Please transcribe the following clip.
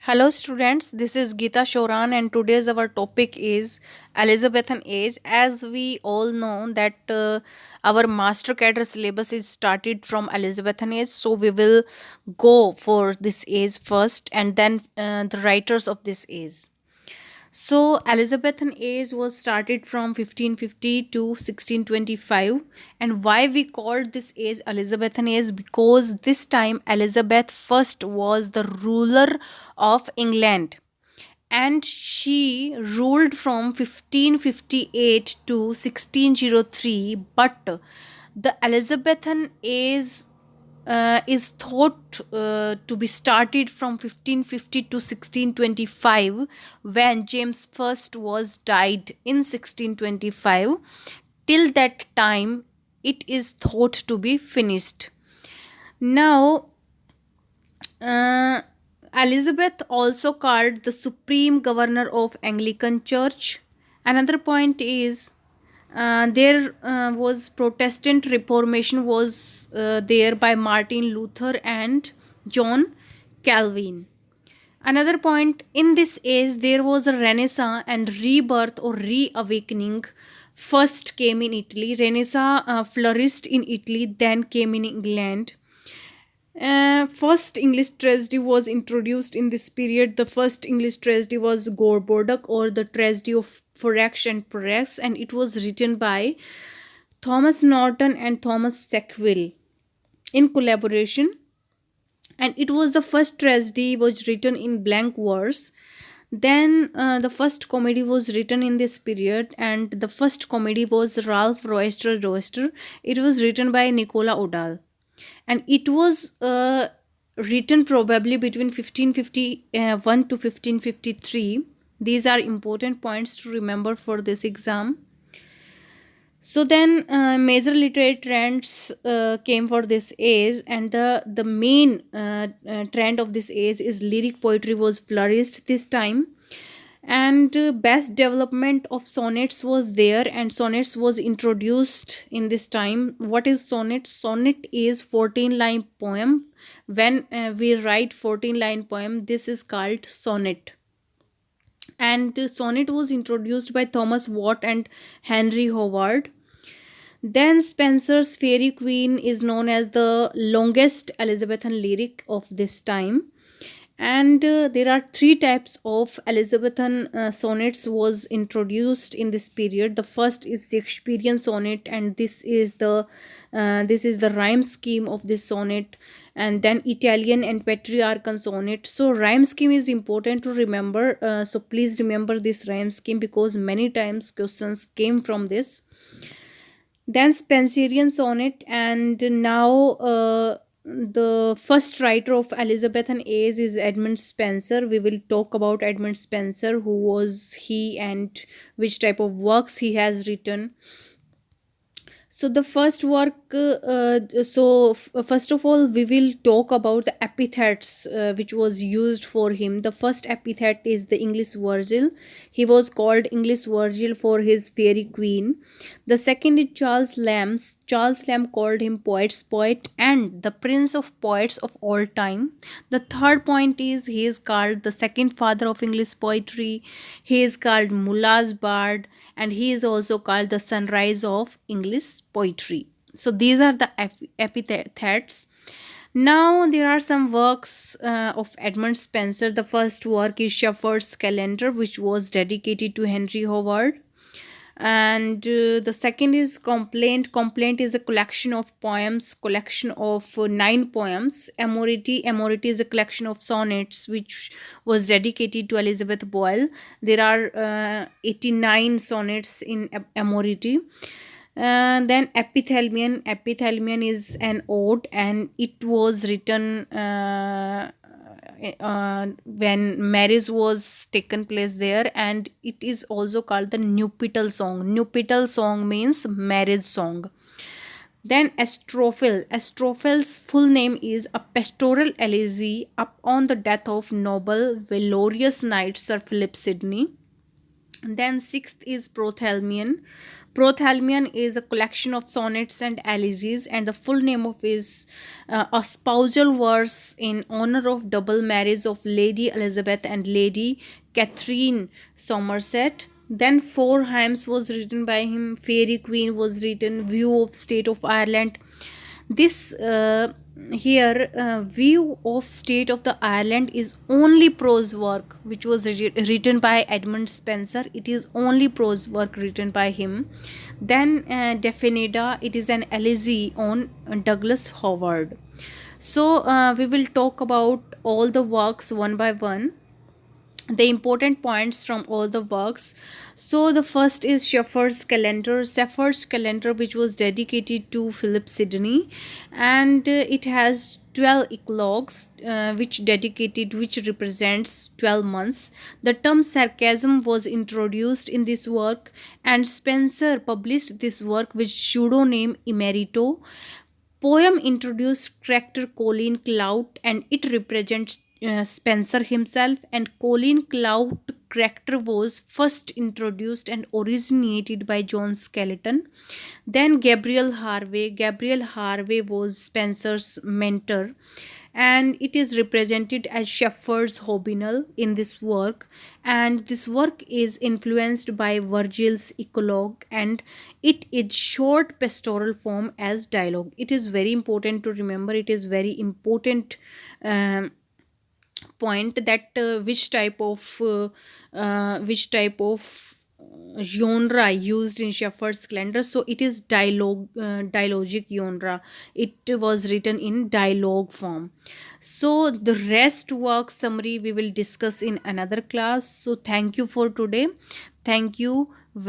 Hello students, this is Geeta Sheoran and today's our topic is Elizabethan Age. As we all know that our Master Cader syllabus is started from Elizabethan Age, so we will go for this age first and then the writers of this age. So Elizabethan age was started from 1550 to 1625, and why we called this age Elizabethan age, because this time Elizabeth first was the ruler of England, and she ruled from 1558 to 1603. But the Elizabethan age is thought to be started from 1550 to 1625, when James I was died in 1625. Till that time it is thought to be finished. Now, uh, Elizabeth also called the supreme governor of Anglican Church. Another point is there was Protestant Reformation was there by Martin Luther and John Calvin. Another point, in this age there was a renaissance and rebirth or reawakening. First came in Italy. Renaissance flourished in Italy, then came in England. First English tragedy was introduced in this period. The first English tragedy was Gorboduc, or the Tragedy of Forex and Perex, and it was written by Thomas Norton and Thomas Sackville in collaboration. And it was the first tragedy was written in blank verse. Then the first comedy was written in this period, and the first comedy was Ralph Roister. It was written by Nicola Odal, and it was written probably between 1551 to 1553. These are important points to remember for this exam. So then major literary trends came for this age, and the main trend of this age is lyric poetry was flourished this time. And best development of sonnets was there, and sonnets was introduced in this time. What is sonnet? Sonnet is 14 line poem. When we write 14 line poem, this is called sonnet. And sonnet was introduced by Thomas Watt and Henry Howard. Then Spencer's Fairy Queen is known as the longest Elizabethan lyric of this time. And there are three types of Elizabethan sonnets was introduced in this period. The first is Shakespearean sonnet, and this is the rhyme scheme of this sonnet. And then Italian and Petrarchan sonnet. So rhyme scheme is important to remember. So please remember this rhyme scheme, because many times questions came from this. Then Spencerian sonnet, and now the first writer of Elizabethan age is Edmund Spencer. We will talk about Edmund Spencer, who was he and which type of works he has written. So the first work, first of all we will talk about the epithets which was used for him. The first epithet is the English Virgil. He was called English Virgil for his fairy queen. The second is Charles Lamb. Charles Lamb called him poet's poet and the prince of poets of all time. The third point is he is called the second father of English poetry. He is called Mullah's bard, and he is also called the sunrise of English poetry. So these are the epithets. Now there are some works of Edmund Spencer. The first work is Shepherd's Calendar, which was dedicated to Henry Howard. And the second is Complaint is a collection of poems, collection of 9 poems. Amority is a collection of sonnets which was dedicated to Elizabeth Boyle. There are 89 sonnets in Amority. Then Epithalamion is an ode, and it was written when marriage was taken place there, and it is also called the nuptial song means marriage song. Then Astrophel's full name is A Pastoral Elegy upon the death of noble valorous knight Sir Philip Sidney. Then sixth is Prothalmion. Prothalmion is a collection of sonnets and elegies, and the full name of is a spousal verse in honor of double marriage of Lady Elizabeth and Lady Catherine Somerset. Then four hymns was written by him. Fairy Queen was written. View of State of Ireland. This here view of state of the Ireland is only prose work which was written by Edmund Spencer. It is only prose work written by him. Then Definida, it is an elegy on Douglas Howard. So we will talk about all the works one by one, the important points from all the works. So the first is Shepherd's calendar, which was dedicated to Philip Sidney, and it has 12 eclogues, which represents 12 months. The term sarcasm was introduced in this work, and Spencer published this work with pseudonym Emerito. Poem introduced character Colin Clout, and it represents Spencer himself, and Colin Clout character was first introduced and originated by John Skeleton. Then Gabriel Harvey was Spencer's mentor, and it is represented as Shepherd's Hobinal in this work. And this work is influenced by Virgil's Eclogue, and it is short pastoral form as dialogue. It is very important to remember, it is very important um, point that which type of genre used in Shepherd's calendar. So it is dialogic genre. It was written in dialogue form. So the rest work summary we will discuss in another class. So thank you for today. Thank you very much.